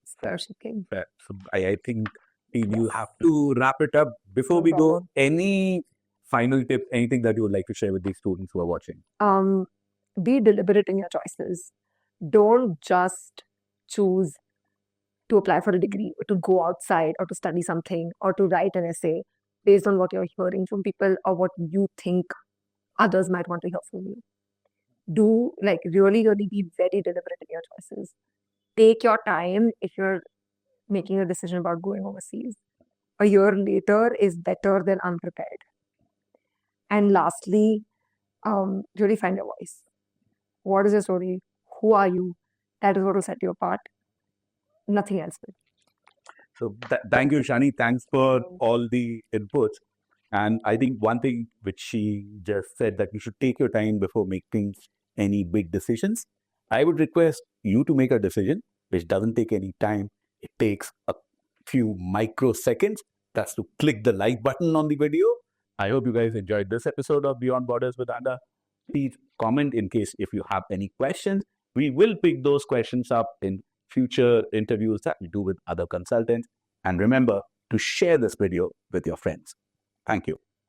scholarship king. So I think you have to wrap it up. Before No we go, problem. any final tip, anything that you would like to share with these students who are watching? Be deliberate in your choices. Don't just choose to apply for a degree or to go outside or to study something or to write an essay based on what you're hearing from people or what you think others might want to hear from you. Do like really, really be very deliberate in your choices. Take your time if you're making a decision about going overseas. A year later is better than unprepared. And lastly, really find your voice. What is your story? Who are you? That is what will set you apart. Nothing else will. So thank you, Shani. Thanks for all the inputs. And I think one thing which she just said, that you should take your time before making any big decisions. I would request you to make a decision which doesn't take any time. It takes a few microseconds. That's to click the like button on the video. I hope you guys enjoyed this episode of Beyond Borders with Anda. Please comment in case if you have any questions. We will pick those questions up in future interviews that we do with other consultants. And remember to share this video with your friends. Thank you.